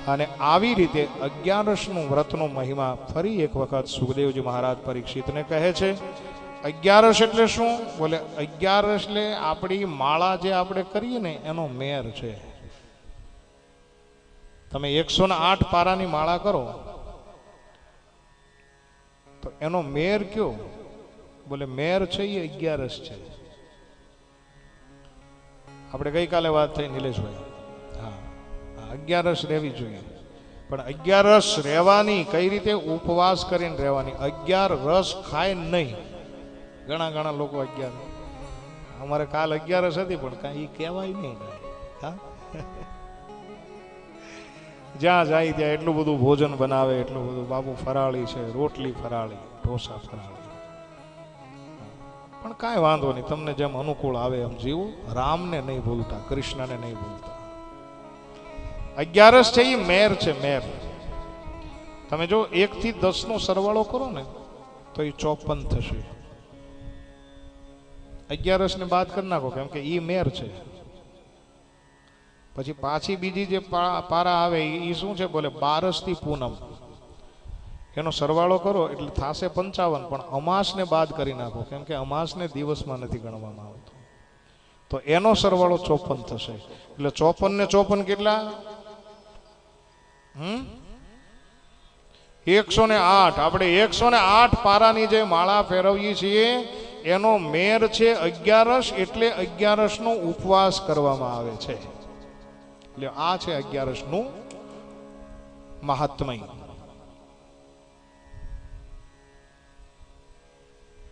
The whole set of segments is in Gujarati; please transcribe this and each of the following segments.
અને આવી રીતે 11નું વ્રતનો મહિમા ફરી એક વખત સુખદેવજી મહારાજ પરીક્ષિતને કહે છે। 11 એટલે શું? બોલે 11 એટલે આપણી માળા જે આપણે કરીએ ને એનો મેર છે। તમે 108 પારાની માળા કરો તો એનો મેર કયો? બોલે મેર છે એ 11 છે। આપણે ગઈકાલે વાત થઈ નિલેશભાઈ, હા 11 રહેવી જોઈએ, પણ 11 રહેવાની કઈ રીતે? ઉપવાસ કરીને રહેવાની। 11 રસ ખાય નહીં। ઘણા લોકો 11, અમારે કાલ 11 હતી પણ કાંઈ કહેવાય નહીં। હા જ્યાં જાય ત્યાં એટલું બધું ભોજન બનાવે, એટલું બધું બાપુ ફરાળી છે, રોટલી ફરાળી, ઢોસા ફરાળી, પણ કાંઈ વાંધો નહીં, તમને જેમ અનુકૂળ આવે એમ જીવો। રામને નહીં ભૂલતા, કૃષ્ણને નહીં ભૂલતા। 11 છે એ મેર છે, મેર। તમે જો 1 થી 10 નો સરવાળો કરો ને તો એ 54 થશે। 11 ને બાદ કરી નાખો, કેમ કે એ મેર છે। પછી પાછી બીજી જે પારા આવે એ શું છે? બોલે 12 થી પૂનમ, એનો સરવાળો કરો એટલે થશે 55, પણ અમાસને બાદ કરી નાખો, કેમ કે અમાસને દિવસમાં નથી ગણવામાં આવતો, તો એનો સરવાળો 54 થશે। એટલે 54 ને 54 કેટલા? 108। આપણે 108 પારાની જે માળા ફેરવીએ છીએ એનો મેર છે 11, એટલે 11 નો ઉપવાસ કરવામાં આવે છે। એટલે આ છે 11 નું મહાત્મય।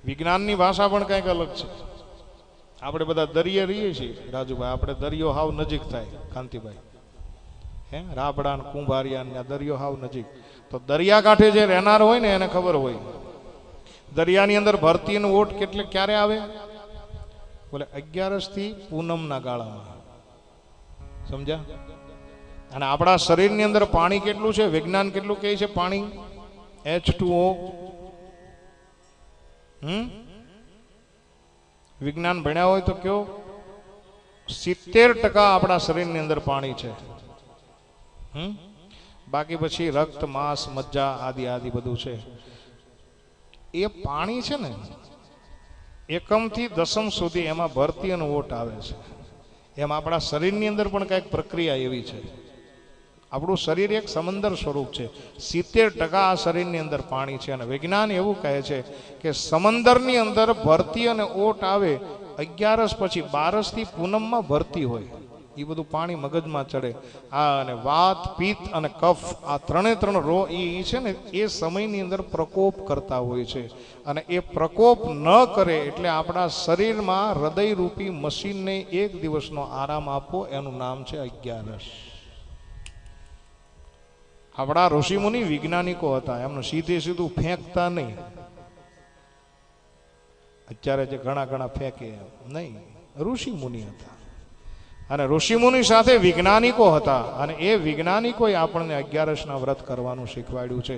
વિજ્ઞાનની ભાષા પણ કંઈક અલગ છે। આપણે બધા દરિયે રહીએ છીએ રાજુભાઈ, આપણે દરિયો હાવ નજીક થાય, કાંતિભાઈ હે રાબડા કુંભારિયા દરિયો હાવ નજીક, તો દરિયાકાંઠે જે રહેનાર હોય ને એને ખબર હોય દરિયાની અંદર ભરતી નો ઓટ કેટલે ક્યારે આવે? બોલે 11 થી પૂનમના ગાળામાં, સમજ્યા? અને આપણા શરીરની અંદર પાણી કેટલું છે? વિજ્ઞાન કેટલું કહે છે? પાણી H2O, વિજ્ઞાન ભણ્યા હોય તો કયો 70% આપણા શરીરની અંદર પાણી છે। બાકી પછી રક્ત, માંસ, મજ્જા આદિ આદિ બધું છે। એ પાણી છે ને 1 થી 10 સુધી એમાં ભરતી અને ઓટ આવે છે। એમ આપણા શરીરની અંદર પણ કંઈક પ્રક્રિયા એવી છે। આપણું શરીર એક સમંદર સ્વરૂપ છે। 70% આ શરીરની અંદર પાણી છે, અને વિજ્ઞાન એવું કહે છે કે સમંદરની અંદર ભરતી અને ઓટ આવે 11 પછી 12 થી પૂનમમાં ભરતી હોય, એ બધું પાણી મગજમાં ચડે। આ અને વાત, પિત્ત અને કફ, આ ત્રણે રો એ છે ને એ સમયની અંદર પ્રકોપ કરતા હોય છે, અને એ પ્રકોપ ન કરે એટલે આપણા શરીરમાં હૃદયરૂપી મશીનને 1 દિવસનો આરામ આપવો, એનું નામ છે 11। આપણા ઋષિમુનિ વૈજ્ઞાનિકો હતા, એમનું સીધું ફેંકતા નહીં। અત્યારે જે ઘણા ફેંકે નહીં, ઋષિમુનિ હતા, અને ઋષિમુનિ સાથે વૈજ્ઞાનિકો હતા, અને એ વૈજ્ઞાનિકોએ આપણને 11ના વ્રત કરવાનું શીખવાડ્યું છે।